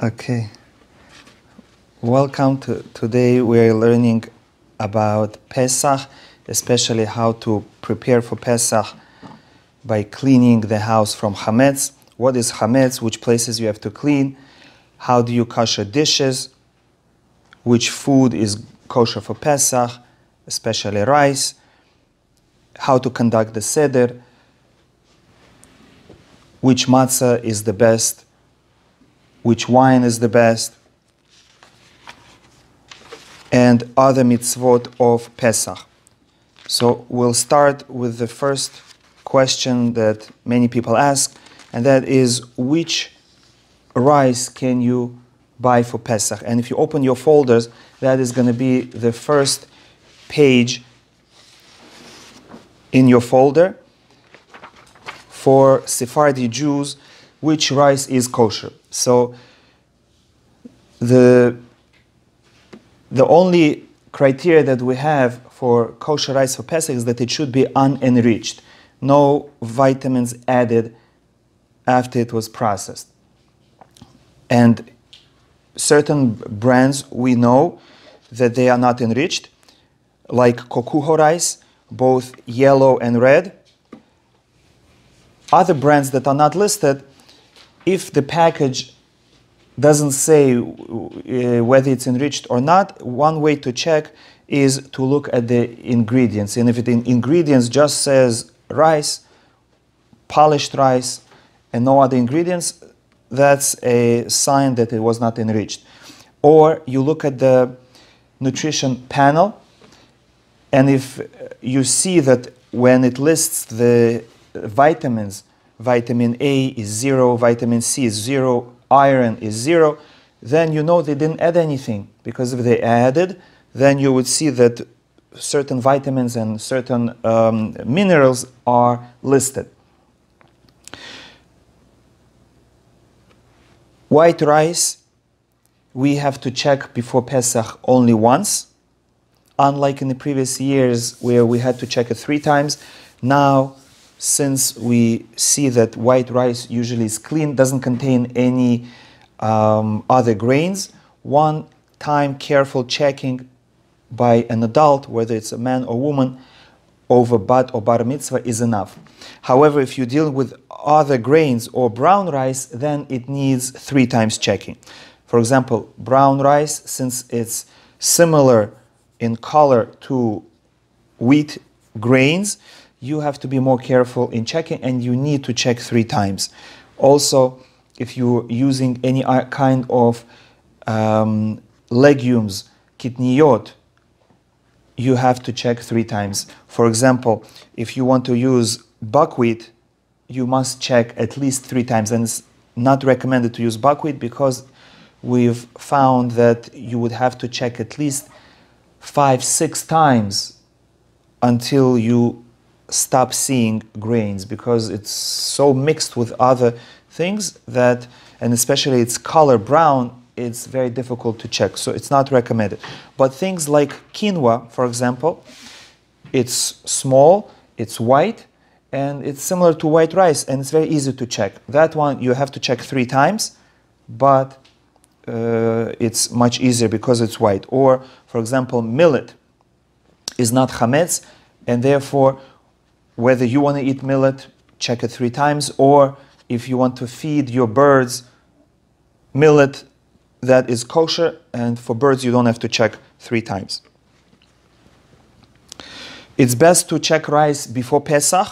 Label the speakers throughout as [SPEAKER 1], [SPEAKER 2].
[SPEAKER 1] Okay. Welcome to today. We're learning about Pesach, especially how to prepare for Pesach by cleaning the house from Hametz. What is Hametz? Which places you have to clean? How do you kosher dishes? Which food is kosher for Pesach, especially rice? How to conduct the Seder? Which matzah is the best? Which wine is the best? And other mitzvot of Pesach. So we'll start with the first question that many people ask, and that is, which rice can you buy for Pesach? And if you open your folders, that is going to be the first page in your folder for Sephardi Jews, which rice is kosher. So the only criteria that we have for kosher rice for Pesach is that it should be unenriched, no vitamins added after it was processed. And certain brands we know that they are not enriched, like kokuho rice, both yellow and red. Other brands that are not listed, if the package doesn't say whether it's enriched or not, one way to check is to look at the ingredients. And if the ingredients just says rice, polished rice, and no other ingredients, that's a sign that it was not enriched. Or you look at the nutrition panel, and if you see that when it lists the vitamins, vitamin A is 0, vitamin C is 0, iron is 0, then you know they didn't add anything. Because if they added, then you would see that certain vitamins and certain minerals are listed. White rice, we have to check before Pesach only once, unlike in the previous years where we had to check it 3 times. Now, since we see that white rice usually is clean, doesn't contain any other grains, one time careful checking by an adult, whether it's a man or woman, over bat or bar mitzvah is enough. However, if you're dealing with other grains or brown rice, then it needs 3 times checking. For example, brown rice, since it's similar in color to wheat grains, you have to be more careful in checking, and you need to check 3 times. Also, if you're using any kind of legumes, kitniyot, you have to check 3 times. For example, if you want to use buckwheat, you must check at least 3 times. And it's not recommended to use buckwheat because we've found that you would have to check at least 5-6 times until you stop seeing grains, because it's so mixed with other things that, and especially its color brown, it's very difficult to check. So it's not recommended. But things like quinoa, for example, it's small, it's white, and it's similar to white rice, and it's very easy to check. That one you have to check 3 times, but it's much easier because it's white. Or, for example, millet is not chametz, and therefore, whether you want to eat millet, check it 3 times, or if you want to feed your birds millet, that is kosher, and for birds you don't have to check 3 times. It's best to check rice before Pesach.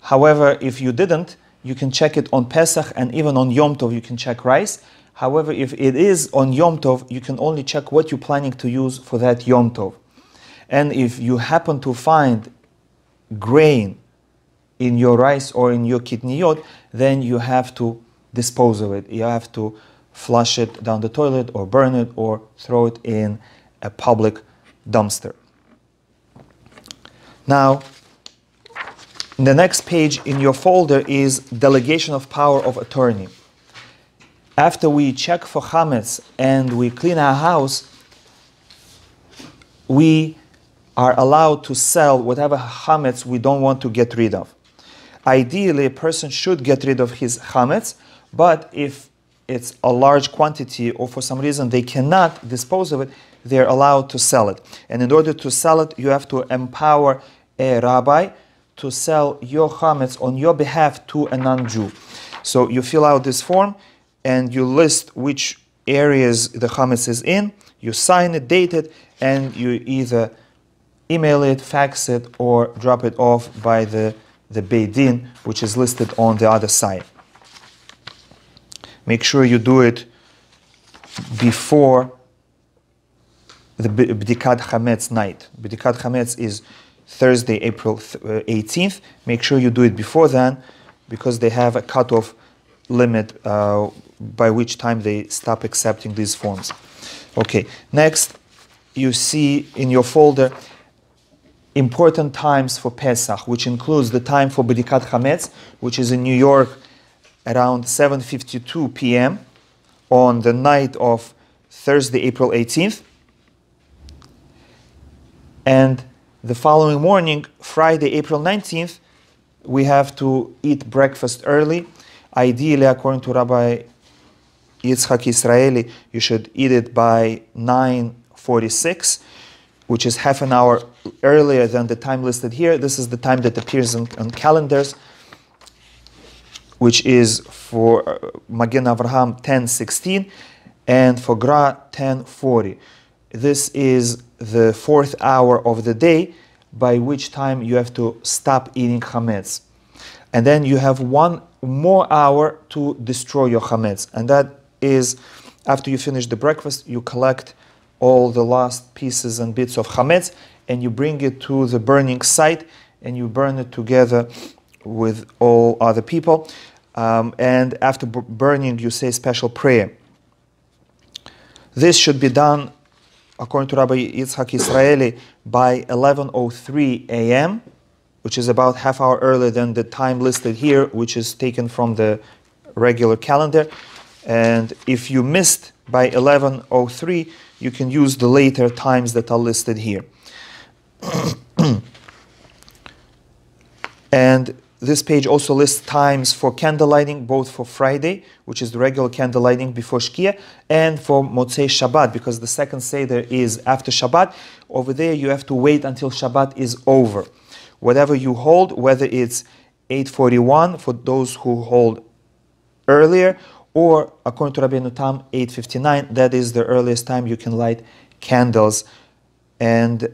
[SPEAKER 1] However, if you didn't, you can check it on Pesach, and even on Yom Tov you can check rice. However, if it is on Yom Tov, you can only check what you're planning to use for that Yom Tov. And if you happen to find grain in your rice or in your kitniyot, then you have to dispose of it. You have to flush it down the toilet or burn it or throw it in a public dumpster. Now, the next page in your folder is delegation of power of attorney. After we check for chametz and we clean our house, we are allowed to sell whatever chametz we don't want to get rid of. Ideally, a person should get rid of his chametz, but if it's a large quantity or for some reason they cannot dispose of it, they're allowed to sell it. And in order to sell it, you have to empower a rabbi to sell your chametz on your behalf to a non-Jew. So you fill out this form and you list which areas the chametz is in, you sign it, date it, and you either email it, fax it, or drop it off by the Beit Din, which is listed on the other side. Make sure you do it before the B'dikat Chametz night. B'dikat Chametz is Thursday, April 18th. Make sure you do it before then, because they have a cutoff limit by which time they stop accepting these forms. Okay, next you see in your folder important times for Pesach, which includes the time for B'dikat Chametz, which is in New York around 7:52 p.m. on the night of Thursday, April 18th. And the following morning, Friday, April 19th, we have to eat breakfast early. Ideally, according to Rabbi Yitzchak Israeli, you should eat it by 9:46, which is half an hour earlier than the time listed here. This is the time that appears on calendars, which is for Magen Avraham 10:16 and for Gra 10:40. This is the fourth hour of the day, by which time you have to stop eating chametz. And then you have one more hour to destroy your chametz. And that is, after you finish the breakfast, you collect all the last pieces and bits of chametz, and you bring it to the burning site, and you burn it together with all other people. And after burning, you say a special prayer. This should be done, according to Rabbi Yitzchak Israeli, by 11:03 a.m., which is about half hour earlier than the time listed here, which is taken from the regular calendar. And if you missed by 11:03, you can use the later times that are listed here. And this page also lists times for candle lighting, both for Friday, which is the regular candle lighting before Shkia, and for Motzei Shabbat, because the second Seder is after Shabbat. Over there, you have to wait until Shabbat is over. Whatever you hold, whether it's 8:41 for those who hold earlier, or according to Rabbeinu Tam, 8:59, that is the earliest time you can light candles. And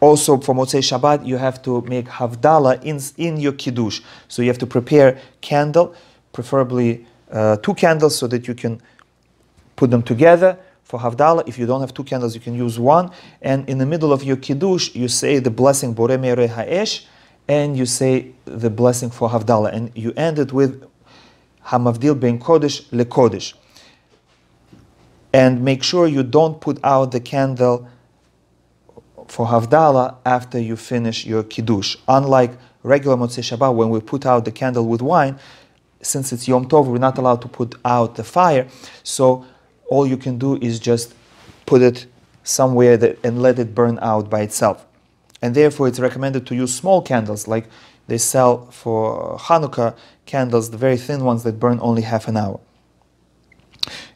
[SPEAKER 1] also for Motzei Shabbat, you have to make Havdalah in your Kiddush. So you have to prepare candle, preferably 2 candles, so that you can put them together for Havdalah. If you don't have 2 candles, you can use 1. And in the middle of your Kiddush, you say the blessing Borei Meirei Ha'esh, and you say the blessing for Havdalah. And you end it with Hamavdil Ben Kodesh Le Kodesh. And make sure you don't put out the candle for Havdalah after you finish your Kiddush. Unlike regular Motzei Shabbat, when we put out the candle with wine, since it's Yom Tov, we're not allowed to put out the fire. So all you can do is just put it somewhere and let it burn out by itself. And therefore, it's recommended to use small candles, like they sell for Hanukkah candles, the very thin ones that burn only half an hour.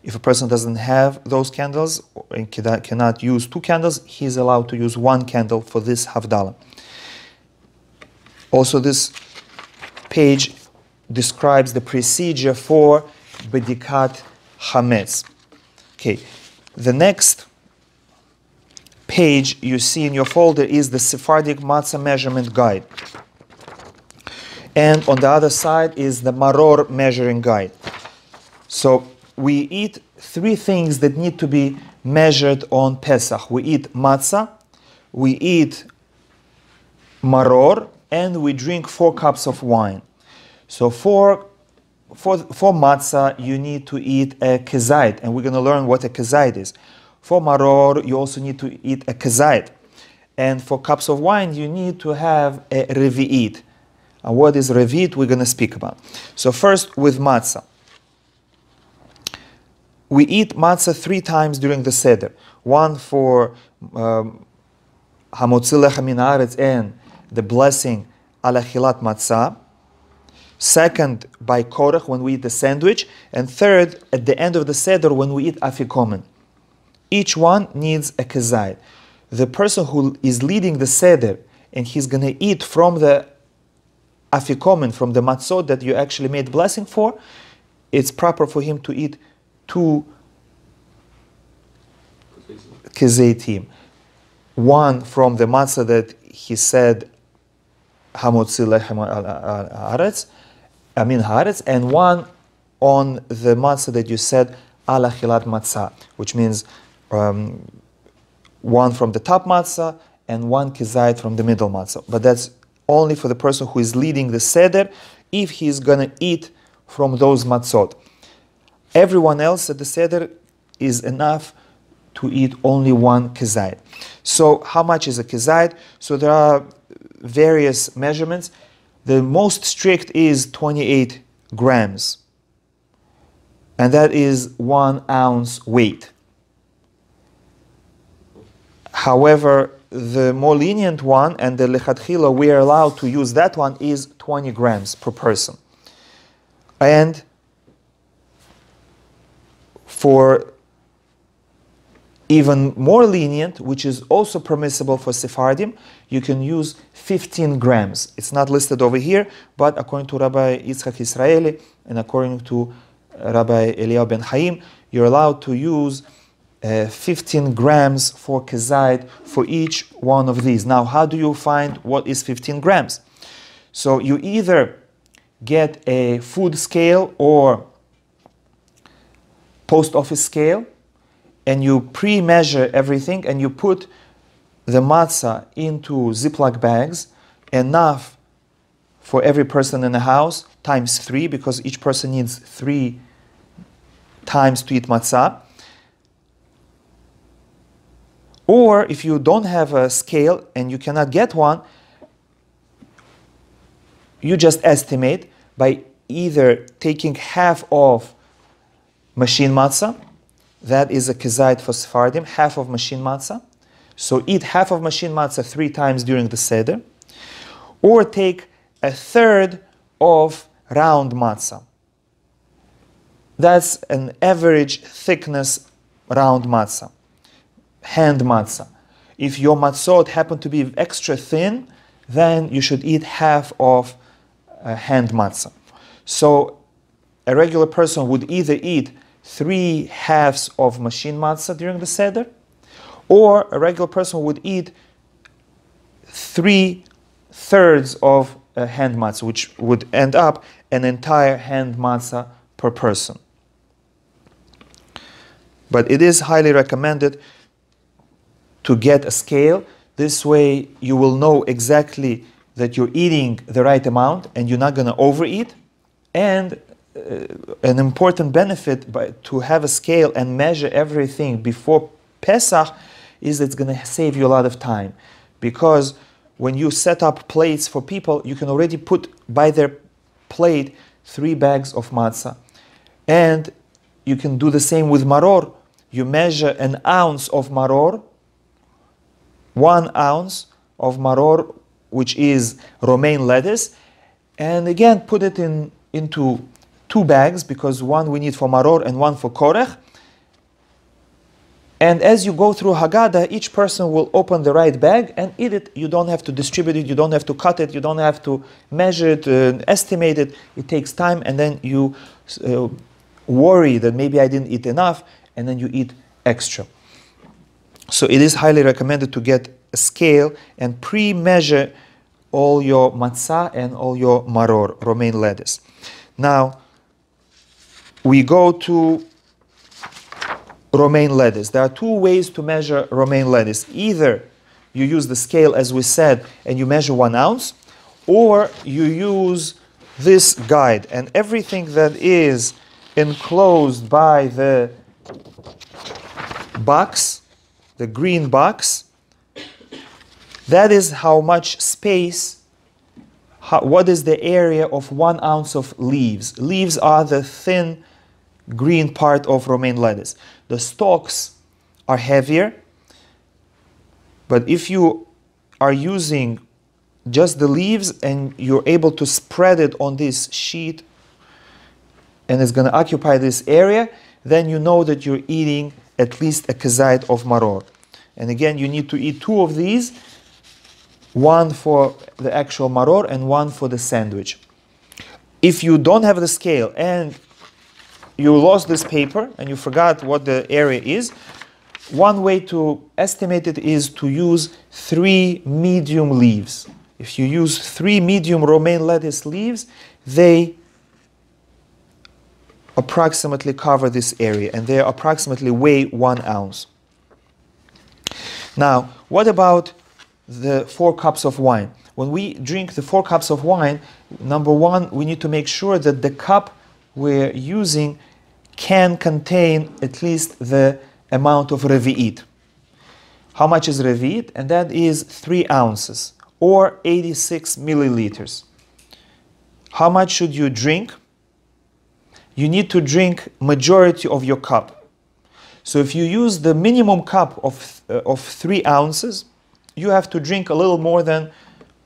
[SPEAKER 1] If a person doesn't have those candles and cannot use 2 candles, he's allowed to use 1 candle for this Havdalah. Also, this page describes the procedure for B'dikat Chametz. Okay, the next page you see in your folder is the Sephardic Matzah Measurement Guide. And on the other side is the Maror Measuring Guide. So we eat 3 things that need to be measured on Pesach. We eat matzah, we eat maror, and we drink 4 cups of wine. So for matzah, you need to eat a kezait, and we're going to learn what a kezait is. For maror, you also need to eat a kezait. And for cups of wine, you need to have a revi'it. And what is revi'it, we're going to speak about. So first, with matzah. We eat matzah 3 times during the Seder. One for Hamotzi Lecha Min Haaretz and the blessing Al Achilat Matzah. Second, by korach, when we eat the sandwich. And third, at the end of the Seder, when we eat afikomen. Each one needs a kezayit. The person who is leading the Seder, and he's going to eat from the afikomen, from the matzot that you actually made blessing for, it's proper for him to eat 2 kezeitim. One from the matzah that he said, hamotzi lechem haaretz, haaretz, and one on the matzah that you said, al achilat matzah, which means one from the top matzah and one kezayit from the middle matzah. But that's only for the person who is leading the Seder, if he's going to eat from those matzot. Everyone else at the Seder is enough to eat only one kezayit. So how much is a kezayit? So there are various measurements. The most strict is 28 grams. And that is 1 ounce weight. However, the more lenient one, and the lechatchila we are allowed to use that one, is 20 grams per person. And for even more lenient, which is also permissible for Sephardim, you can use 15 grams. It's not listed over here, but according to Rabbi Yitzchak Israeli and according to Rabbi Eliyahu ben Chaim, you're allowed to use 15 grams for kezayit for each one of these. Now, how do you find what is 15 grams? So you either get a food scale or post office scale, and you pre-measure everything, and you put the matzah into Ziploc bags, enough for every person in the house, times 3, because each person needs 3 times to eat matzah. Or if you don't have a scale and you cannot get one, you just estimate by either taking half of machine matzah, that is a kezayit for Sephardim, half of machine matzah. So eat half of machine matzah 3 times during the Seder. Or take a third of round matzah. That's an average thickness round matzah, hand matzah. If your matzot happen to be extra thin, then you should eat half of hand matzah. So a regular person would either eat 3 halves of machine matzah during the Seder, or a regular person would eat 3/3 of a hand matzah, which would end up an entire hand matzah per person. But it is highly recommended to get a scale. This way you will know exactly that you're eating the right amount and you're not going to overeat. And an important benefit to have a scale and measure everything before Pesach is it's going to save you a lot of time. Because when you set up plates for people, you can already put by their plate 3 bags of matzah. And you can do the same with maror. You measure an ounce of maror, 1 ounce of maror, which is romaine lettuce, and again put it into 2 bags, because one we need for maror and one for korech. And as you go through Haggadah, each person will open the right bag and eat it. You don't have to distribute it, you don't have to cut it, you don't have to measure it, estimate it. It takes time, and then you worry that maybe I didn't eat enough, and then you eat extra. So it is highly recommended to get a scale and pre-measure all your matzah and all your maror, romaine lettuce. Now, we go to romaine lettuce. There are 2 ways to measure romaine lettuce. Either you use the scale, as we said, and you measure 1 ounce, or you use this guide. And everything that is enclosed by the box, the green box, that is how much space, what is the area of 1 ounce of leaves. Leaves are the thin green part of romaine lettuce. The stalks are heavier, but if you are using just the leaves, and you're able to spread it on this sheet, and it's going to occupy this area, then you know that you're eating at least a kezayit of maror. And again, you need to eat 2 of these, one for the actual maror and one for the sandwich. If you don't have the scale and you lost this paper and you forgot what the area is, one way to estimate it is to use 3 medium leaves. If you use 3 medium romaine lettuce leaves, they approximately cover this area, and they approximately weigh 1 ounce. Now, what about the 4 cups of wine? When we drink the 4 cups of wine, number one, we need to make sure that the cup we're using can contain at least the amount of revi'it. How much is revi'it? And that is 3 ounces, or 86 milliliters. How much should you drink? You need to drink majority of your cup. So if you use the minimum cup of 3 ounces, you have to drink a little more than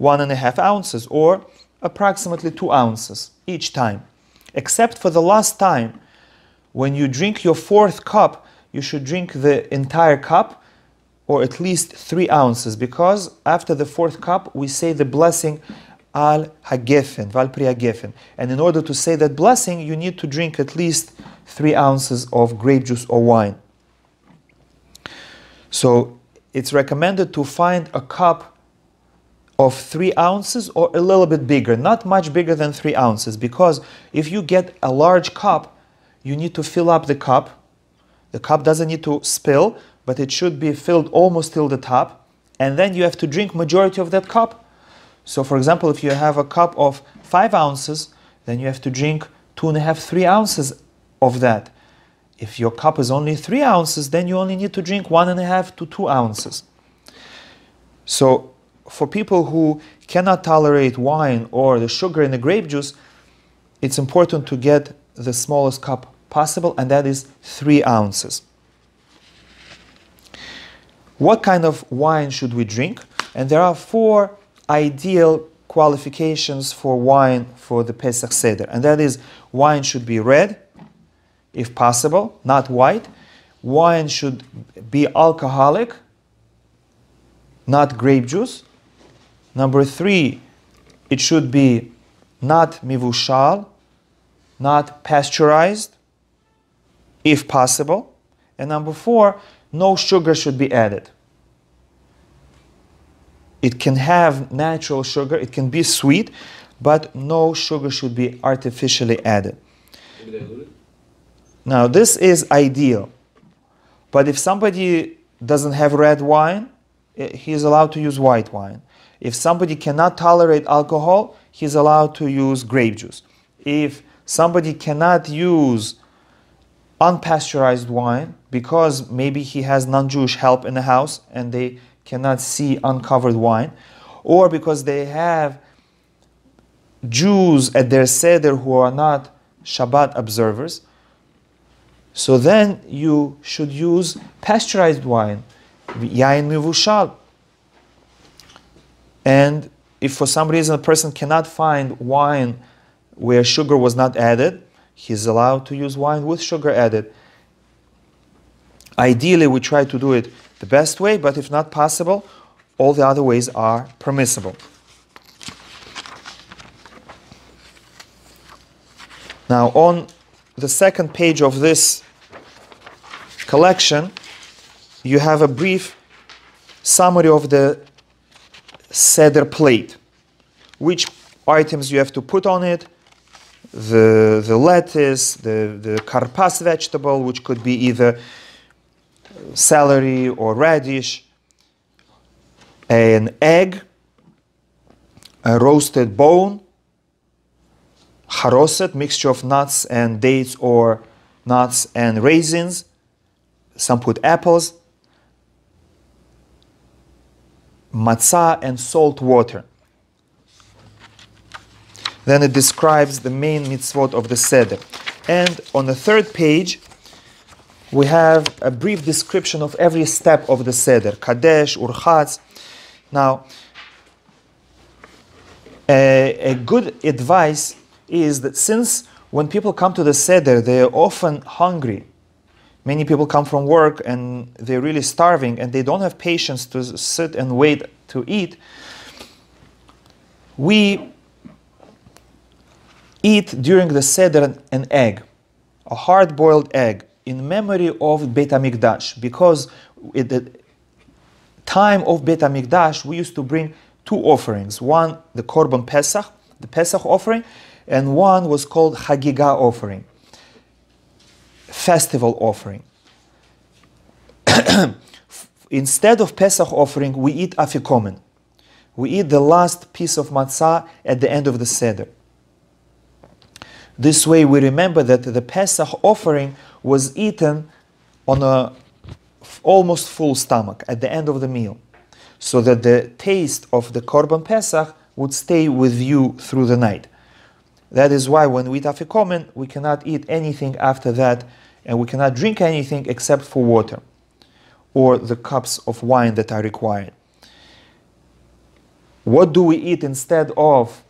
[SPEAKER 1] 1.5 ounces, or approximately 2 ounces each time. Except for the last time, when you drink your 4th cup, you should drink the entire cup, or at least 3 ounces, because after the 4th cup, we say the blessing al hagefen, val pri hagefen. And in order to say that blessing, you need to drink at least 3 ounces of grape juice or wine. So it's recommended to find a cup of 3 ounces or a little bit bigger, not much bigger than 3 ounces, because if you get a large cup, you need to fill up the cup. The cup doesn't need to spill, but it should be filled almost till the top, and then you have to drink majority of that cup. So for example, if you have a cup of 5 ounces, then you have to drink 2.5, 3 ounces of that. If your cup is only 3 ounces, then you only need to drink 1.5 to 2 ounces. So for people who cannot tolerate wine or the sugar in the grape juice, it's important to get the smallest cup possible, and that is 3 ounces. What kind of wine should we drink? And there are 4 ideal qualifications for wine for the Pesach Seder. And that is, wine should be red, if possible, not white. Wine should be alcoholic, not grape juice. Number 3, it should be not mivushal, not pasteurized, if possible. And number 4, no sugar should be added. It can have natural sugar, it can be sweet, but no sugar should be artificially added. Now, this is ideal. But if somebody doesn't have red wine, he is allowed to use white wine. If somebody cannot tolerate alcohol, he is allowed to use grape juice. If somebody cannot use unpasteurized wine because maybe he has non-Jewish help in the house and they cannot see uncovered wine, or because they have Jews at their Seder who are not Shabbat observers, so then you should use pasteurized wine, yain mivushal. And if for some reason a person cannot find wine where sugar was not added, he's allowed to use wine with sugar added. Ideally, we try to do it the best way, but if not possible, all the other ways are permissible. Now, on the second page of this collection, you have a brief summary of the Seder plate. Which items you have to put on it, the lettuce, the karpas vegetable, which could be either celery or radish, an egg, a roasted bone, haroset, mixture of nuts and dates or nuts and raisins. Some put apples, matzah, and salt water. Then it describes the main mitzvot of the Seder. And on the third page, we have a brief description of every step of the Seder. Kadesh, Urchatz. Now, A good advice is that since when people come to the Seder, they're often hungry. Many people come from work and they're really starving and they don't have patience to sit and wait to eat. We eat during the Seder an egg, a hard-boiled egg, in memory of Beit HaMikdash, because at the time of Beit HaMikdash, we used to bring two offerings. One, the Korban Pesach, the Pesach offering, and one was called Haggadah offering, festival offering. Instead of Pesach offering, we eat afikomen. We eat the last piece of matzah at the end of the Seder. This way we remember that the Pesach offering was eaten on a almost full stomach at the end of the meal, so that the taste of the Korban Pesach would stay with you through the night. That is why when we eat afikomen, we cannot eat anything after that, and we cannot drink anything except for water or the cups of wine that are required. What do we eat instead of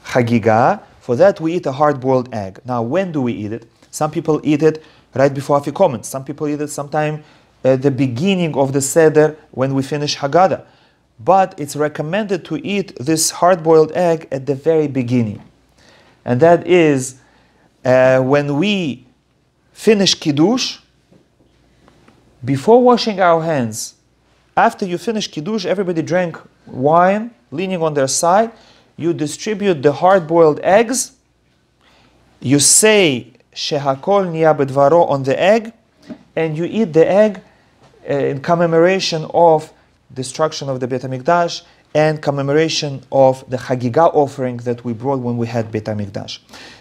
[SPEAKER 1] Haggadah? For that we eat a hard-boiled egg. Now, when do we eat it? Some people eat it right before afikomen. Some people eat it sometime at the beginning of the Seder when we finish Haggadah. But it's recommended to eat this hard-boiled egg at the very beginning. And that is when we finish Kiddush, before washing our hands. After you finish Kiddush, everybody drank wine, leaning on their side. You distribute the hard-boiled eggs. You say Shehakol Niya B'Dvaro on the egg, and you eat the egg in commemoration of destruction of the Beit HaMikdash and commemoration of the Haggadah offering that we brought when we had Beit HaMikdash.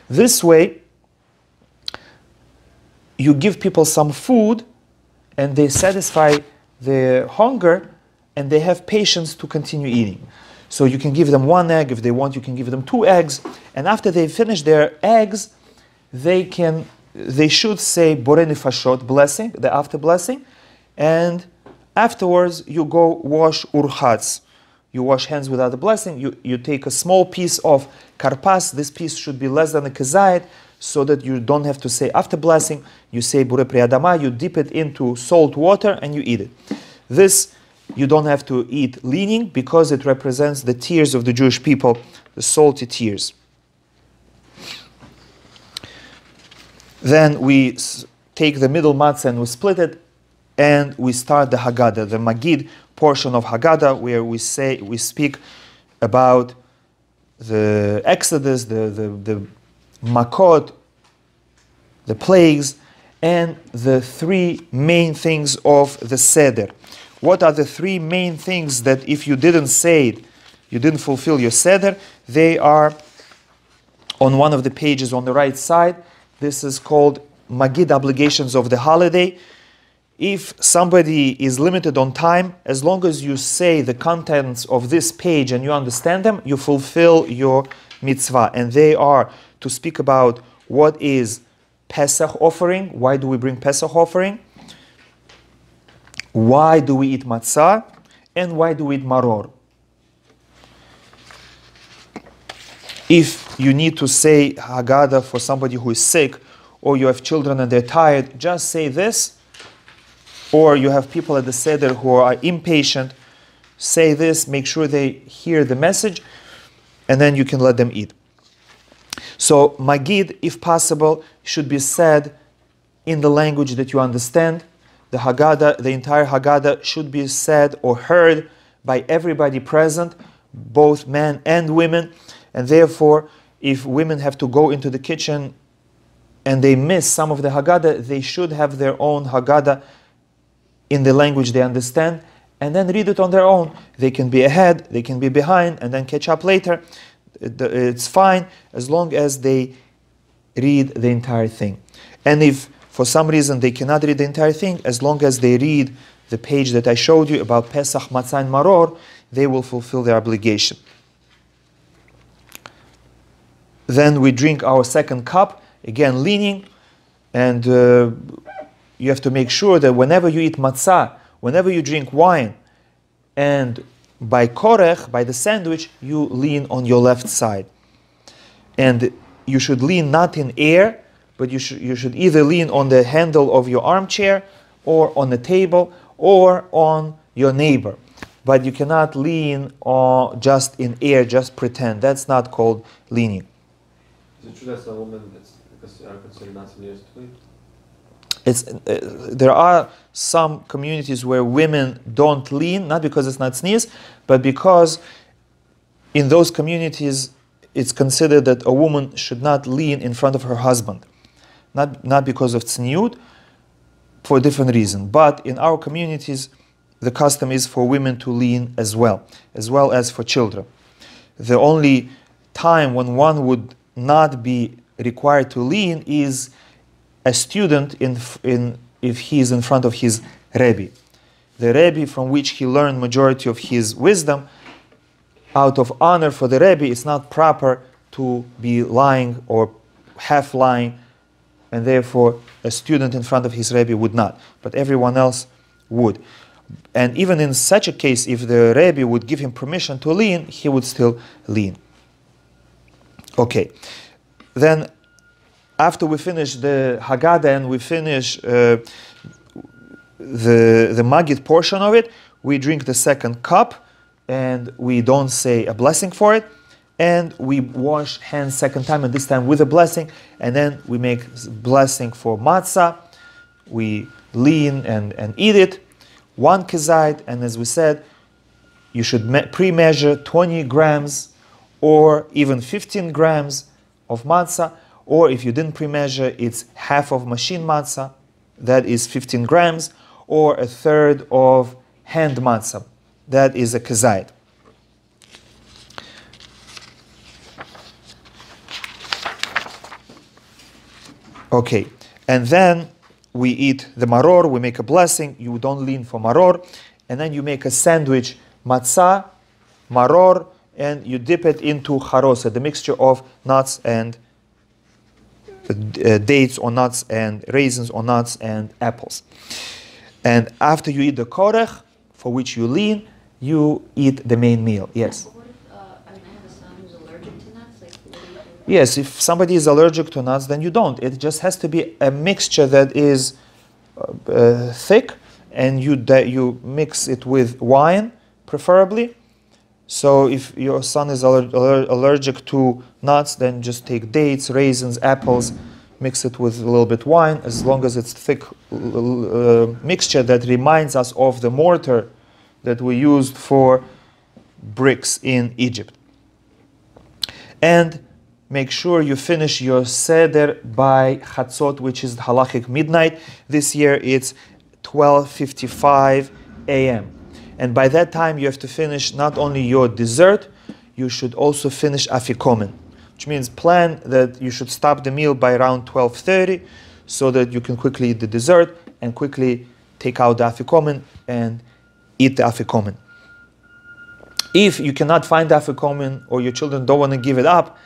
[SPEAKER 1] This way, you give people some food and they satisfy their hunger and they have patience to continue eating. So you can give them one egg. If they want, you can give them 2 eggs. And after they finish their eggs, they should say Borei Nefashot, blessing, the after blessing. And afterwards, you go wash urchatz. You wash hands without the blessing. You take a small piece of karpas. This piece should be less than a kezayit, so that you don't have to say after blessing. You say Borei Pri Adama. You dip it into salt water and you eat it. This you don't have to eat leaning because it represents the tears of the Jewish people, the salty tears. Then we take the middle matzah and we split it, and we start the Haggadah, the Magid portion of Haggadah, where we speak about the Exodus, the Makot, the plagues, and the 3 main things of the Seder. What are the 3 main things that if you didn't say it, you didn't fulfill your Seder? They are on one of the pages on the right side. This is called Magid obligations of the holiday. If somebody is limited on time, as long as you say the contents of this page and you understand them, you fulfill your mitzvah. And they are to speak about what is Pesach offering. Why do we bring Pesach offering? Why do we eat matzah? And why do we eat maror? If you need to say Haggadah for somebody who is sick, or you have children and they're tired, just say this. Or you have people at the Seder who are impatient, say this, make sure they hear the message, and then you can let them eat. So Magid, if possible, should be said in the language that you understand. The Haggadah, the entire Haggadah should be said or heard by everybody present, both men and women. And therefore, if women have to go into the kitchen and they miss some of the Haggadah, they should have their own Haggadah in the language they understand, and then read it on their own. They can be ahead, they can be behind, and then catch up later. It's fine as long as they read the entire thing. And if for some reason they cannot read the entire thing, as long as they read the page that I showed you about Pesach, Matzah, and Maror, they will fulfill their obligation. Then we drink our second cup, again leaning, and you have to make sure that whenever you eat matzah, whenever you drink wine, and by korech, by the sandwich, you lean on your left side. And you should lean not in air, but you should either lean on the handle of your armchair, or on the table, or on your neighbor. But you cannot lean just in air, just pretend. That's not called leaning.
[SPEAKER 2] Is it true that some women are considered not sneers to lean?
[SPEAKER 1] There are some communities where women don't lean, not because it's not sneeze, but because in those communities it's considered that a woman should not lean in front of her husband. Not because of tzniut, for a different reason. But in our communities, the custom is for women to lean as well as for children. The only time when one would not be required to lean is a student if he is in front of his Rebbe. The Rebbe from which he learned majority of his wisdom, out of honor for the Rebbe, it's not proper to be lying or half lying, and therefore a student in front of his Rebbe would not, but everyone else would. And even in such a case, if the Rebbe would give him permission to lean, he would still lean. Okay, then after we finish the Haggadah and we finish the Magid portion of it, we drink the second cup and we don't say a blessing for it, and we wash hands second time, and this time with a blessing, and then we make blessing for matzah. We lean and eat it, one kezait, and as we said, you should pre-measure 20 grams or even 15 grams of matzah, or if you didn't pre-measure, it's half of machine matzah, that is 15 grams, or a third of hand matzah, that is a kezait. Okay, and then we eat the maror, we make a blessing, you don't lean for maror, and then you make a sandwich, matzah, maror, and you dip it into charoset, the mixture of nuts and dates or nuts and raisins or nuts and apples. And after you eat the korech, for which you lean, you eat the main meal. Yes?
[SPEAKER 3] What if, I have a son who's allergic to nuts? Like, what do you do?
[SPEAKER 1] Yes, if somebody is allergic to nuts, then you don't. It just has to be a mixture that is thick, and you mix it with wine, preferably. So if your son is allergic to nuts, then just take dates, raisins, apples, mix it with a little bit wine, as long as it's thick mixture that reminds us of the mortar that we used for bricks in Egypt. And make sure you finish your Seder by Chatzot, which is halachic midnight. This year it's 12:55 a.m. And by that time you have to finish not only your dessert, you should also finish afikomen, which means plan that you should stop the meal by around 12:30 so that you can quickly eat the dessert and quickly take out the afikomen and eat the afikomen. If you cannot find the afikomen or your children don't want to give it up,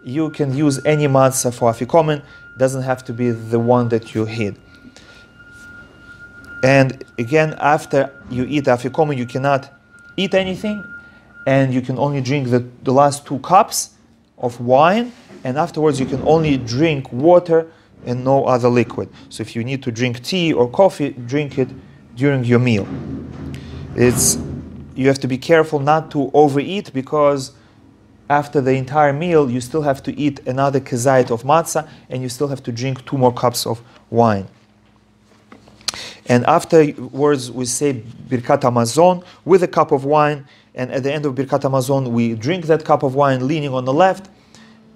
[SPEAKER 1] you can use any matzah for afikomen. It doesn't have to be the one that you hid. And again, after you eat afikomen, you cannot eat anything, and you can only drink the last 2 cups of wine, and afterwards you can only drink water and no other liquid. So if you need to drink tea or coffee, drink it during your meal. You have to be careful not to overeat, because after the entire meal you still have to eat another kezait of matzah, and you still have to drink 2 more cups of wine. And afterwards we say Birkat Hamazon with a cup of wine, and at the end of Birkat Hamazon we drink that cup of wine leaning on the left,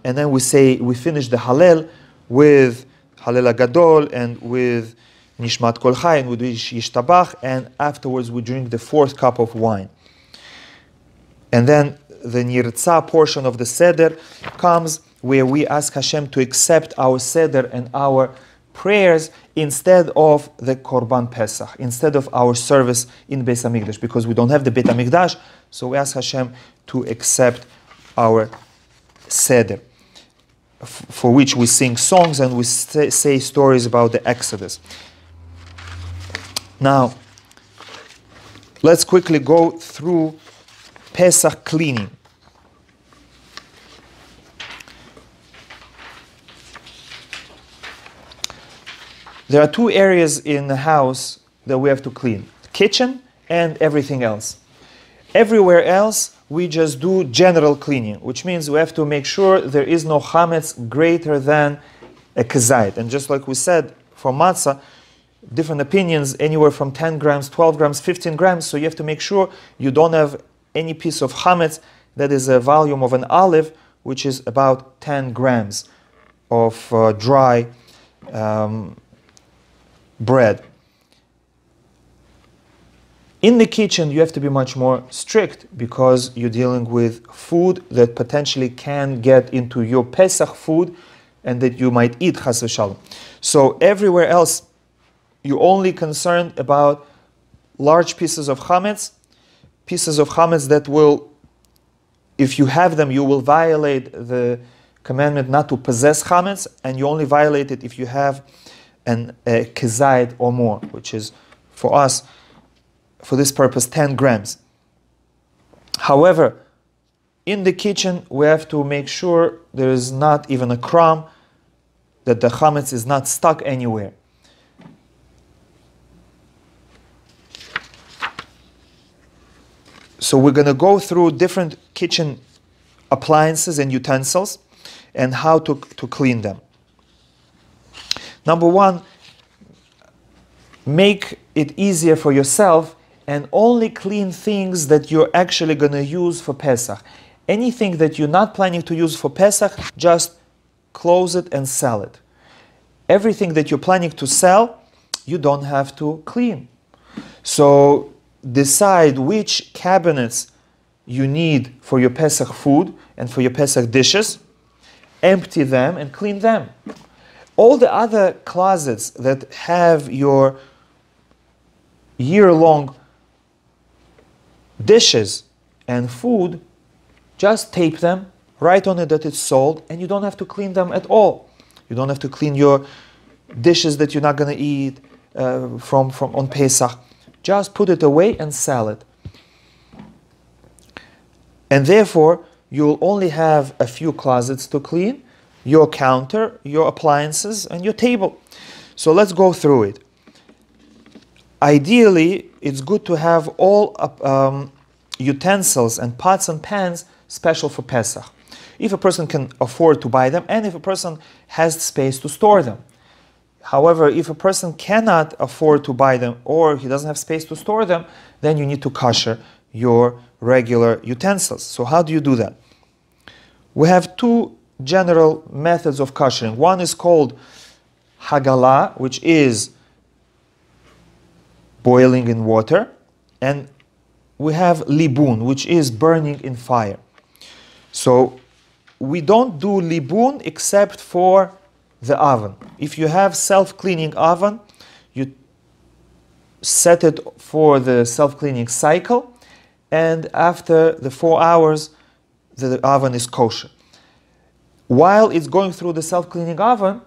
[SPEAKER 1] and then we finish the Hallel with Hallel Gadol and with Nishmat Kol Chai and with Yishtabach, and afterwards we drink the 4th cup of wine. And then the Nirtzah portion of the Seder comes, where we ask Hashem to accept our Seder and our prayers instead of the Korban Pesach, instead of our service in Beis HaMikdash, because we don't have the Beit HaMikdash, so we ask Hashem to accept our Seder, for which we sing songs and we say stories about the Exodus. Now, let's quickly go through Pesach cleaning. There are two areas in the house that we have to clean: the kitchen and everything else. Everywhere else, we just do general cleaning, which means we have to make sure there is no chametz greater than a kezayit. And just like we said, for matzah, different opinions, anywhere from 10 grams, 12 grams, 15 grams. So you have to make sure you don't have any piece of chametz that is a volume of an olive, which is about 10 grams of dry bread. In the kitchen, you have to be much more strict because you're dealing with food that potentially can get into your Pesach food and that you might eat, chas v'shalom. So everywhere else, you're only concerned about large pieces of chametz that will, if you have them, you will violate the commandment not to possess chametz, and you only violate it if you have a kezayit or more, which is, for us, for this purpose, 10 grams. However, in the kitchen, we have to make sure there is not even a crumb, that the chametz is not stuck anywhere. So we're going to go through different kitchen appliances and utensils and how to clean them. Number one, make it easier for yourself and only clean things that you're actually going to use for Pesach. Anything that you're not planning to use for Pesach, just close it and sell it. Everything that you're planning to sell, you don't have to clean. So decide which cabinets you need for your Pesach food and for your Pesach dishes, empty them and clean them. All the other closets that have your year-long dishes and food, just tape them, write on it that it's sold, and you don't have to clean them at all. You don't have to clean your dishes that you're not going to eat from on Pesach. Just put it away and sell it. And therefore, you'll only have a few closets to clean: your counter, your appliances, and your table. So let's go through it. Ideally, it's good to have all utensils and pots and pans special for Pesach, if a person can afford to buy them and if a person has space to store them. However, if a person cannot afford to buy them or he doesn't have space to store them, then you need to kosher your regular utensils. So how do you do that? We have two general methods of koshering. One is called Haggadah, which is boiling in water, and we have libun, which is burning in fire. So we don't do libun except for the oven. If you have self-cleaning oven, you set it for the self-cleaning cycle, and after the 4 hours, the oven is kosher. While it's going through the self-cleaning oven,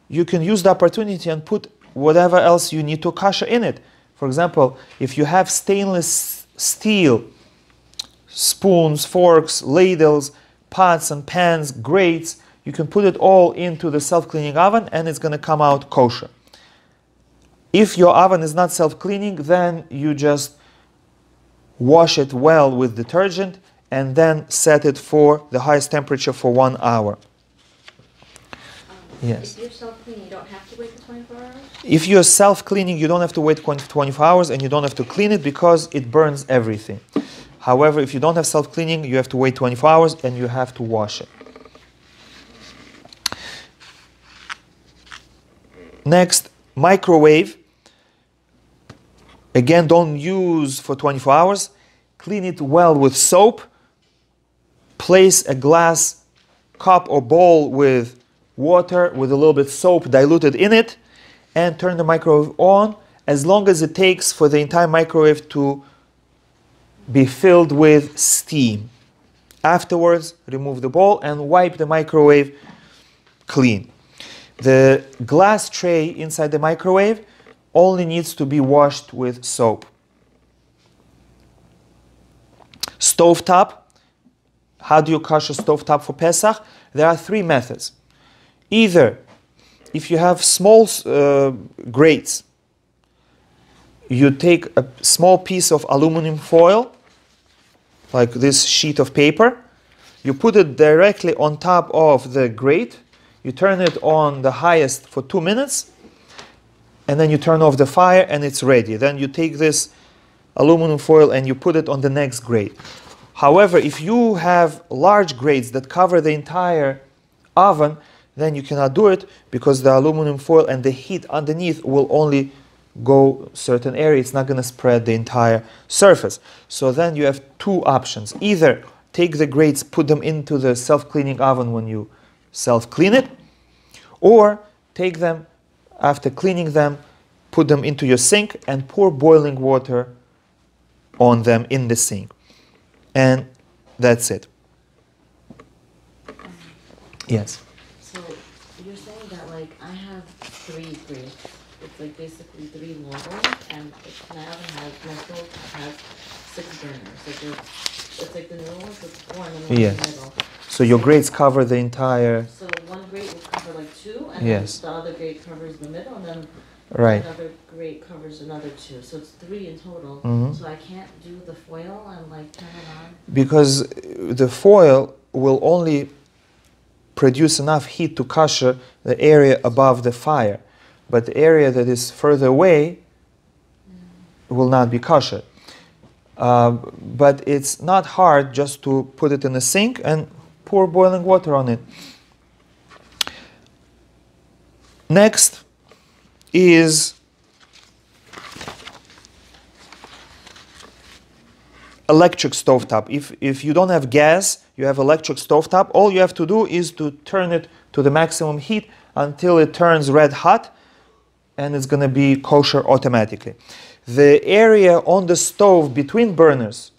[SPEAKER 1] you can use the opportunity and put whatever else you need to kosher in it. For example, if you have stainless steel spoons, forks, ladles, pots and pans, grates, you can put it all into the self-cleaning oven and it's going to come out kosher. If your oven is not self-cleaning, then you just wash it well with detergent and then set it for the highest temperature for 1 hour. Yes.
[SPEAKER 3] If you're self-cleaning, you don't have to wait the 24 hours?
[SPEAKER 1] If you're self-cleaning, you don't have to wait 24 hours and you don't have to clean it because it burns everything. However, if you don't have self-cleaning, you have to wait 24 hours and you have to wash it. Next, microwave. Again, don't use for 24 hours. Clean it well with soap. Place a glass cup or bowl with water with a little bit soap diluted in it and turn the microwave on as long as it takes for the entire microwave to be filled with steam. Afterwards, remove the bowl and wipe the microwave clean. The glass tray inside the microwave only needs to be washed with soap. Stovetop. How do you kosher stovetop for Pesach? There are three methods. Either, if you have small grates, you take a small piece of aluminum foil, like this sheet of paper, you put it directly on top of the grate, you turn it on the highest for 2 minutes, and then you turn off the fire and it's ready. Then you take this aluminum foil and you put it on the next grate. However, if you have large grates that cover the entire oven, then you cannot do it because the aluminum foil and the heat underneath will only go certain area. It's not going to spread the entire surface. So then you have two options. Either take the grates, put them into the self-cleaning oven when you self-clean it, or take them, after cleaning them, put them into your sink and pour boiling water on them in the sink. And that's it. Yes?
[SPEAKER 4] So you're saying that, like, I have 3 grates. It's like basically 3 levels, and my oven has, my stove has 6 burners. Like it's like the middle one, so it's 4 and then one in the middle.
[SPEAKER 1] So your grates cover the entire...
[SPEAKER 4] So one grate will cover like 2, and
[SPEAKER 1] Yes.
[SPEAKER 4] then the other grate covers the middle, and then
[SPEAKER 1] Right.
[SPEAKER 4] another grate covers another 2. So it's 3 in total.
[SPEAKER 1] Mhm.
[SPEAKER 4] So I can't do the foil and like turn it on?
[SPEAKER 1] Because the foil will only produce enough heat to kosher the area above the fire. But the area that is further away will not be kosher. But it's not hard just to put it in a sink and pour boiling water on it. Next is electric stovetop. If you don't have gas, you have electric stovetop, all you have to do is to turn it to the maximum heat until it turns red hot, and it's going to be kosher automatically. The area on the stove between burners,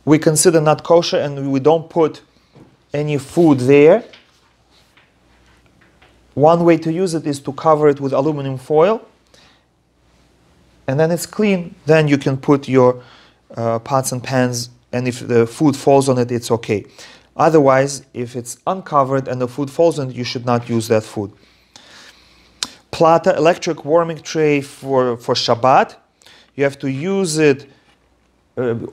[SPEAKER 1] we consider not kosher, and we don't put any food there. One way to use it is to cover it with aluminum foil, and then it's clean. Then you can put your pots and pans, and if the food falls on it, it's okay. Otherwise, if it's uncovered and the food falls on it, you should not use that food. Plata, electric warming tray for Shabbat. You have to use it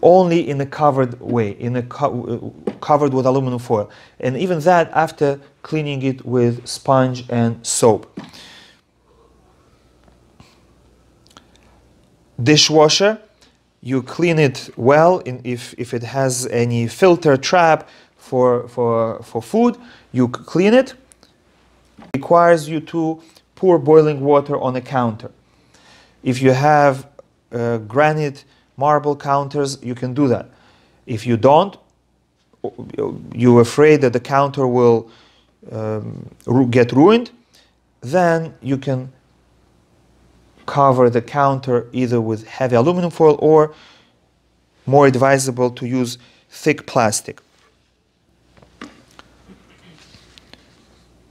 [SPEAKER 1] only in a covered way, in a covered with aluminum foil. And even that after cleaning it with sponge and soap. Dishwasher, you clean it well. If it has any filter trap for food, you clean it. It requires you to pour boiling water on a counter. If you have granite marble counters, you can do that. If you don't, you're afraid that the counter will get ruined, then you can cover the counter either with heavy aluminum foil or, more advisable, to use thick plastic.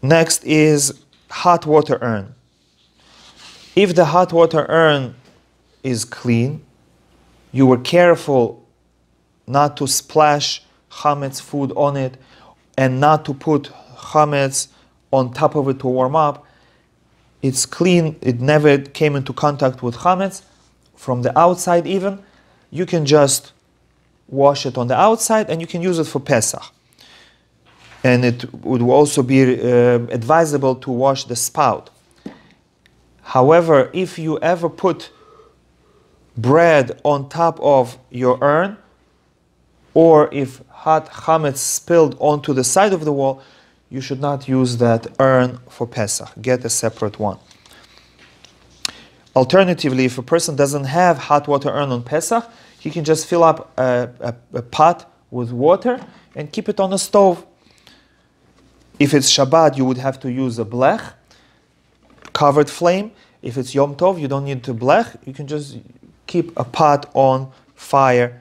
[SPEAKER 1] Next is hot water urn. If the hot water urn is clean, you were careful not to splash chametz food on it and not to put chametz on top of it to warm up, it's clean, it never came into contact with chametz from the outside even, you can just wash it on the outside and you can use it for Pesach. And it would also be advisable to wash the spout. However, if you ever put bread on top of your urn, or if hot chametz spilled onto the side of the wall, you should not use that urn for Pesach. Get a separate one. Alternatively, if a person doesn't have hot water urn on Pesach, he can just fill up a pot with water and keep it on the stove. If it's Shabbat, you would have to use a blech, covered flame. If it's Yom Tov, you don't need to blech. You can just keep a pot on fire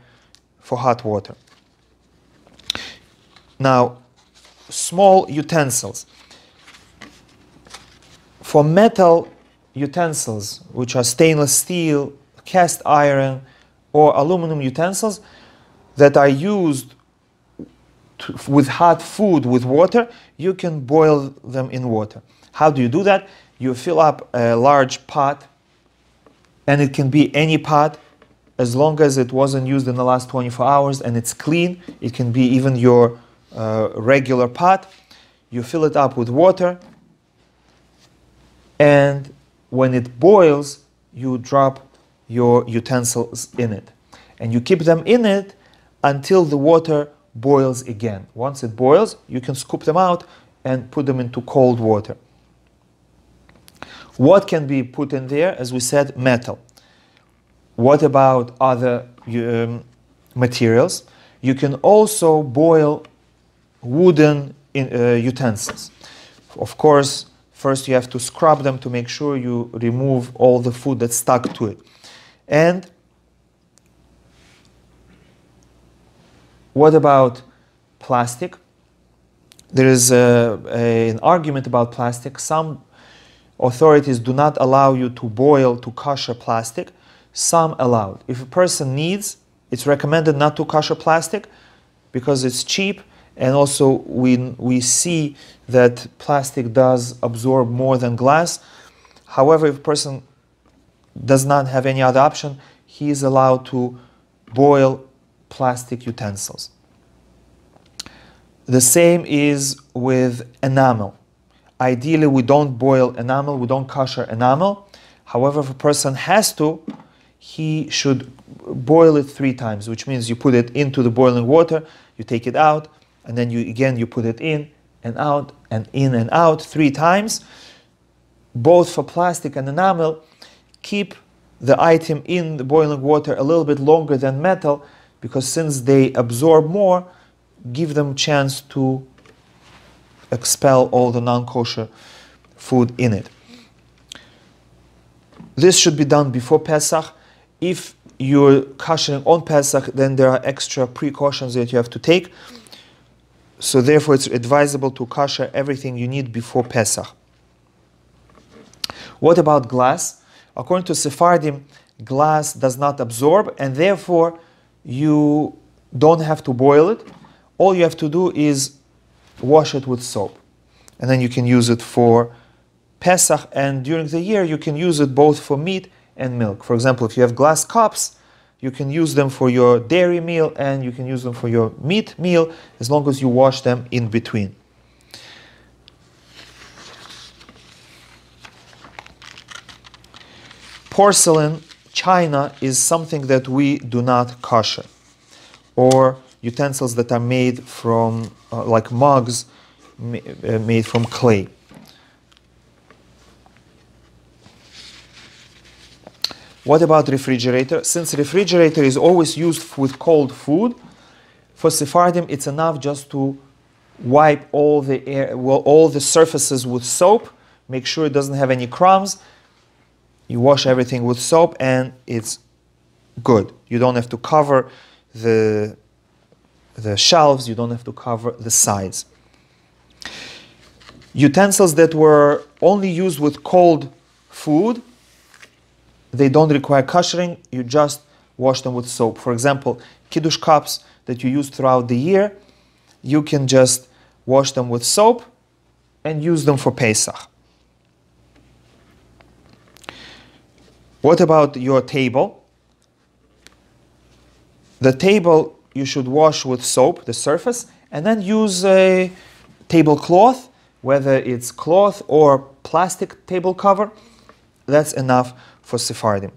[SPEAKER 1] for hot water. Now, small utensils. For metal utensils, which are stainless steel, cast iron, or aluminum utensils, that are used with hot food with water, you can boil them in water. How do you do that? You fill up a large pot, and it can be any pot as long as it wasn't used in the last 24 hours and it's clean. It can be even your regular pot. You fill it up with water, and when it boils, you drop your utensils in it. And you keep them in it until the water boils again. Once it boils, you can scoop them out and put them into cold water. What can be put in there? As we said, metal. What about other materials? You can also boil wooden utensils. Of course, first you have to scrub them to make sure you remove all the food that's stuck to it. And what about plastic? There is an argument about plastic. Some authorities do not allow you to boil to kosher plastic. Some allowed. If a person needs, it's recommended not to kosher plastic because it's cheap, and also we see that plastic does absorb more than glass. However, if a person does not have any other option, he is allowed to boil plastic utensils. The same is with enamel. Ideally, we don't boil enamel, we don't kosher enamel. However, if a person has to, he should boil it 3 times, which means you put it into the boiling water, you take it out, and then you put it in and out and in and out 3 times. Both for plastic and enamel, keep the item in the boiling water a little bit longer than metal, because since they absorb more, give them chance to expel all the non-kosher food in it. This should be done before Pesach. If you're koshering on Pesach, then there are extra precautions that you have to take. So therefore, it's advisable to kosher everything you need before Pesach. What about glass? According to Sephardim, glass does not absorb, and therefore you don't have to boil it. All you have to do is wash it with soap. And then you can use it for Pesach, and during the year you can use it both for meat and milk. For example, if you have glass cups, you can use them for your dairy meal and you can use them for your meat meal, as long as you wash them in between. Porcelain, china, is something that we do not kosher. Or utensils that are made from, like mugs, made from clay. What about refrigerator? Since refrigerator is always used with cold food, for Sephardim it's enough just to wipe all the surfaces with soap, make sure it doesn't have any crumbs. You wash everything with soap and it's good. You don't have to cover the shelves, you don't have to cover the sides. Utensils that were only used with cold food, they don't require koshering, you just wash them with soap. For example, kiddush cups that you use throughout the year, you can just wash them with soap and use them for Pesach. What about your table? The table you should wash with soap, the surface, and then use a tablecloth, whether it's cloth or plastic table cover. That's enough for Sephardim.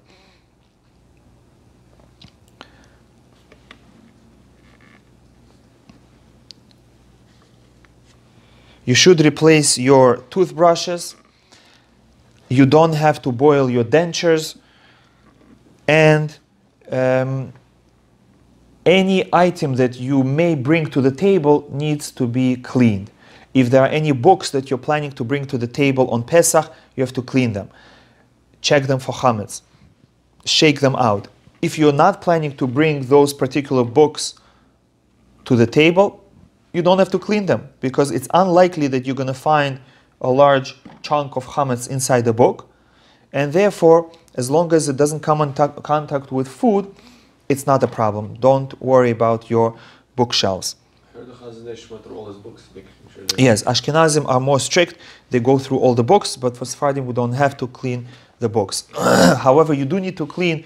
[SPEAKER 1] You should replace your toothbrushes. You don't have to boil your dentures. And any item that you may bring to the table needs to be cleaned. If there are any books that you're planning to bring to the table on Pesach, you have to clean them. Check them for chametz. Shake them out. If you're not planning to bring those particular books to the table, you don't have to clean them, because it's unlikely that you're going to find a large chunk of chametz inside the book. And therefore, as long as it doesn't come in contact with food, it's not a problem. Don't worry about your bookshelves.
[SPEAKER 2] I heard the Chazon Ish went through all his books, making sure
[SPEAKER 1] Yes, Ashkenazim are more strict. They go through all the books, but for Sephardim, we don't have to clean the books. However, you do need to clean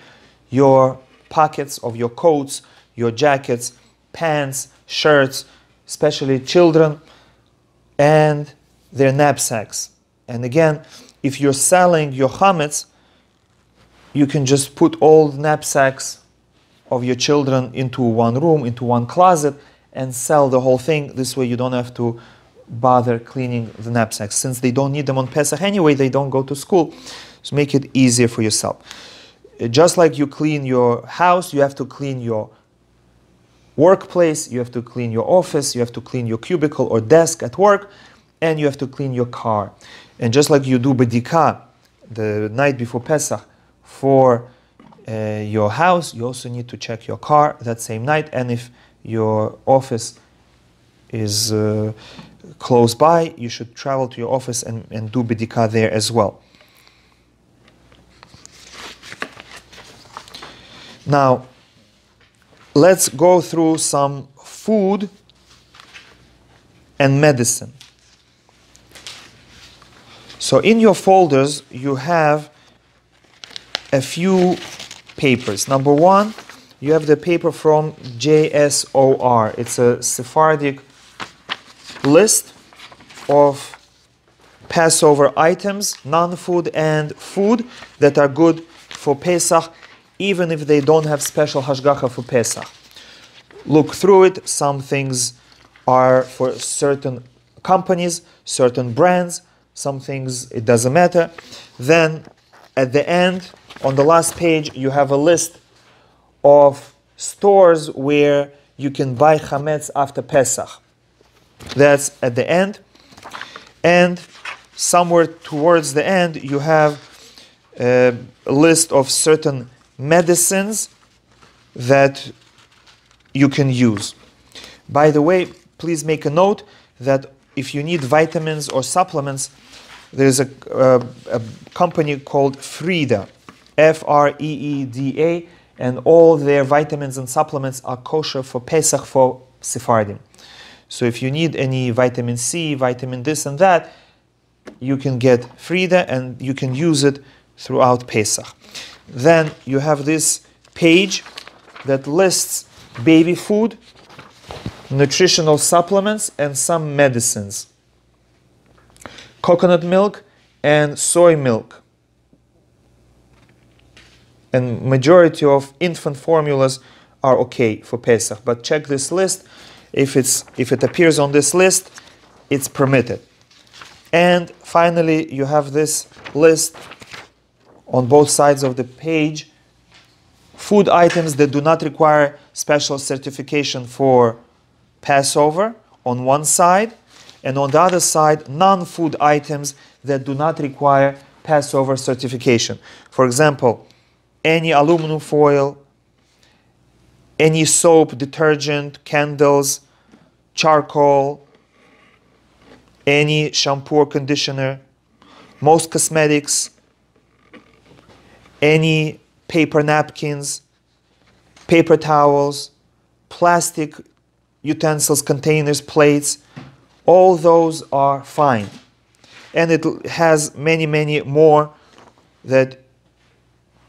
[SPEAKER 1] your pockets of your coats, your jackets, pants, shirts, especially children, and their knapsacks. And again, if you're selling your chametz, you can just put all the knapsacks of your children into one room, into one closet, and sell the whole thing. This way you don't have to bother cleaning the knapsacks. Since they don't need them on Pesach anyway, they don't go to school. So make it easier for yourself. Just like you clean your house, you have to clean your workplace, you have to clean your office, you have to clean your cubicle or desk at work, and you have to clean your car. And just like you do bedika the night before Pesach for your house, you also need to check your car that same night. And if your office is close by, you should travel to your office and do bedika there as well. Now, let's go through some food and medicine. So in your folders, you have a few papers. Number one, you have the paper from JSOR. It's a Sephardic list of Passover items, non-food and food, that are good for Pesach, even if they don't have special hashgacha for Pesach. Look through it. Some things are for certain companies, certain brands. Some things, it doesn't matter. Then, at the end, on the last page, you have a list of stores where you can buy chametz after Pesach. That's at the end. And somewhere towards the end, you have a list of certain medicines that you can use. By the way, please make a note that if you need vitamins or supplements, there's a company called Frida, Freeda, and all their vitamins and supplements are kosher for Pesach for Sephardim. So if you need any vitamin C, vitamin this and that, you can get Frida and you can use it throughout Pesach. Then you have this page that lists baby food, nutritional supplements, and some medicines. Coconut milk and soy milk. And majority of infant formulas are okay for Pesach. But check this list. If it appears on this list, it's permitted. And finally, you have this list on both sides of the page. Food items that do not require special certification for Passover on one side, and on the other side, non-food items that do not require Passover certification. For example, any aluminum foil, any soap, detergent, candles, charcoal, any shampoo or conditioner, most cosmetics, any paper napkins, paper towels, plastic utensils, containers, plates, all those are fine. And it has many, many more that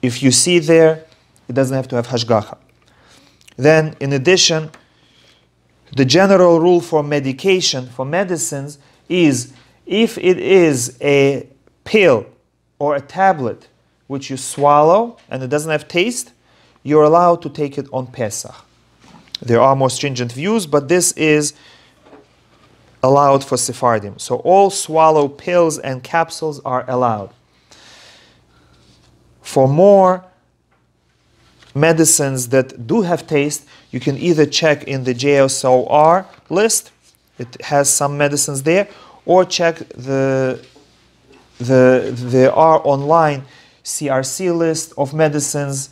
[SPEAKER 1] if you see there, it doesn't have to have hashgacha. Then, in addition, the general rule for medication, for medicines, is if it is a pill or a tablet which you swallow and it doesn't have taste, you're allowed to take it on Pesach. There are more stringent views, but this is allowed for Sephardim. So all swallow pills and capsules are allowed. For more medicines that do have taste, you can either check in the JSOR list, it has some medicines there, or check there are online CRC list of medicines,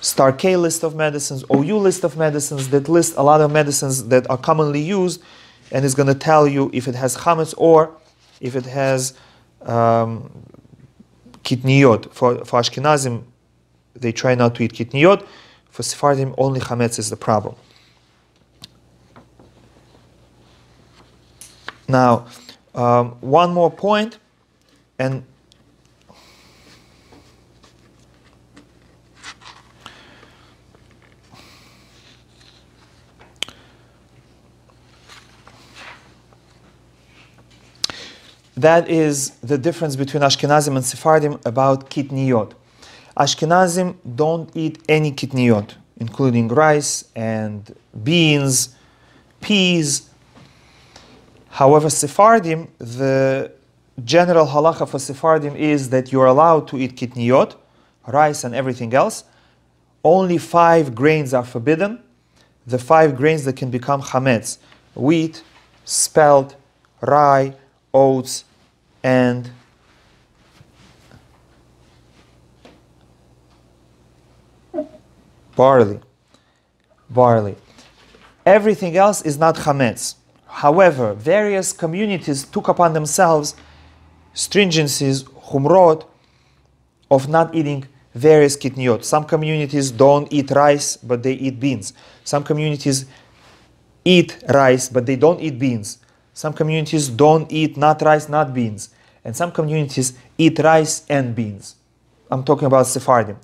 [SPEAKER 1] Star K list of medicines, OU list of medicines that list a lot of medicines that are commonly used, and is going to tell you if it has chametz or if it has kitniyot. For Ashkenazim, they try not to eat kitniyot. For Sephardim, only chametz is the problem. Now, one more point, and that is the difference between Ashkenazim and Sephardim about kitniyot. Ashkenazim don't eat any kitniyot, including rice and beans, peas. However, Sephardim, the general halacha for Sephardim is that you're allowed to eat kitniyot, rice and everything else. Only 5 grains are forbidden. The 5 grains that can become chametz: wheat, spelt, rye, oats, and barley. Everything else is not chametz. However, various communities took upon themselves stringencies, humrot, of not eating various kitniyot. Some communities don't eat rice, but they eat beans. Some communities eat rice, but they don't eat beans. Some communities don't eat not rice, not beans. And some communities eat rice and beans. I'm talking about Sephardim.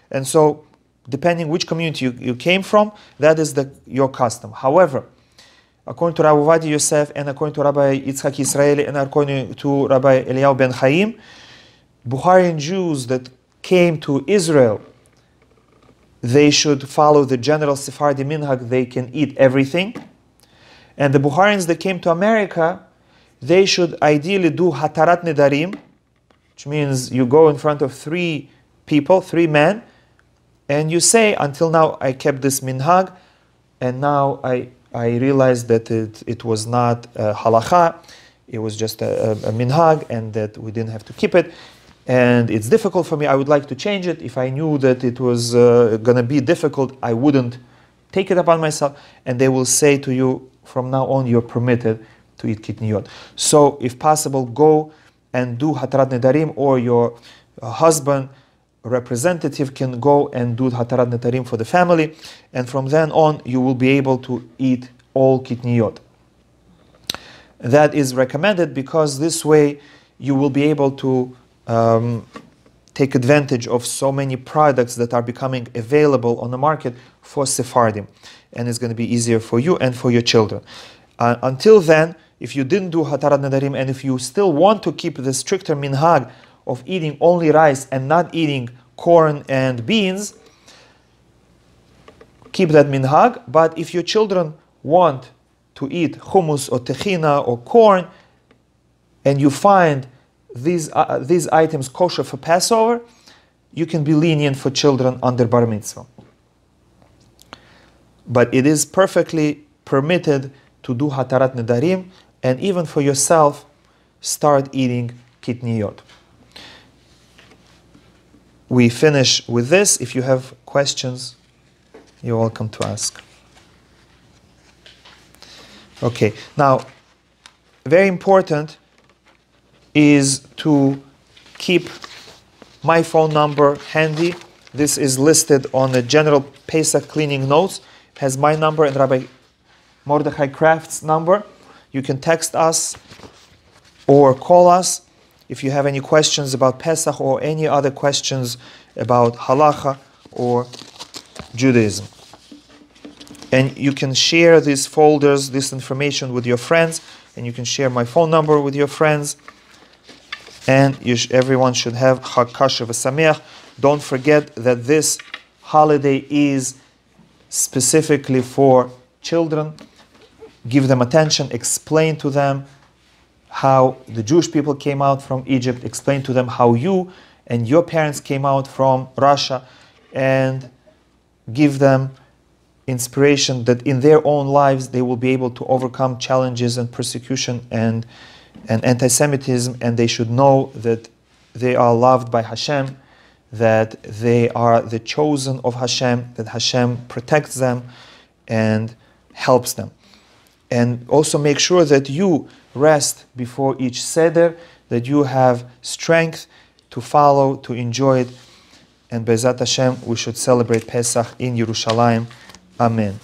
[SPEAKER 1] And so, depending which community you came from, that is your custom. However, according to Rabbi Ovadia Yosef and according to Rabbi Yitzchak Israeli and according to Rabbi Eliyahu ben Chaim, Bukharian Jews that came to Israel, they should follow the general Sephardi minhag, they can eat everything. And the Bukharians that came to America, they should ideally do hatarat nedarim, which means you go in front of 3 people, 3 men, and you say, until now I kept this minhag, and now I realized that it was not halacha, it was just a minhag, and that we didn't have to keep it. And it's difficult for me, I would like to change it. If I knew that it was going to be difficult, I wouldn't take it upon myself. And they will say to you, from now on, you're permitted to eat kitniyot. So, if possible, go and do hatarat nedarim, or your husband, representative, can go and do hatarat nedarim for the family. And from then on, you will be able to eat all kitniyot. That is recommended because this way you will be able to take advantage of so many products that are becoming available on the market for Sephardim. And it's going to be easier for you and for your children. Until then, if you didn't do hatarat nedarim, and if you still want to keep the stricter minhag of eating only rice and not eating corn and beans, keep that minhag. But if your children want to eat hummus or tehina or corn, and you find these items kosher for Passover, you can be lenient for children under bar mitzvah. But it is perfectly permitted to do hatarat nedarim, and even for yourself, start eating kitniyot. We finish with this. If you have questions, you're welcome to ask. Okay, now, very important is to keep my phone number handy. This is listed on the general Pesach cleaning notes. It has my number and Rabbi Mordechai Kraft's number. You can text us or call us if you have any questions about Pesach or any other questions about Halacha or Judaism. And you can share these folders, this information with your friends, and you can share my phone number with your friends. And everyone should have Chag Kasher v'Sameach. Don't forget that this holiday is specifically for children. Give them attention, explain to them how the Jewish people came out from Egypt, explain to them how you and your parents came out from Russia, and give them inspiration that in their own lives they will be able to overcome challenges and persecution and anti-Semitism, and they should know that they are loved by Hashem, that they are the chosen of Hashem, that Hashem protects them and helps them. And also make sure that you rest before each Seder, that you have strength to follow, to enjoy it and Be'ezat Hashem we should celebrate Pesach in Yerushalayim. Amen.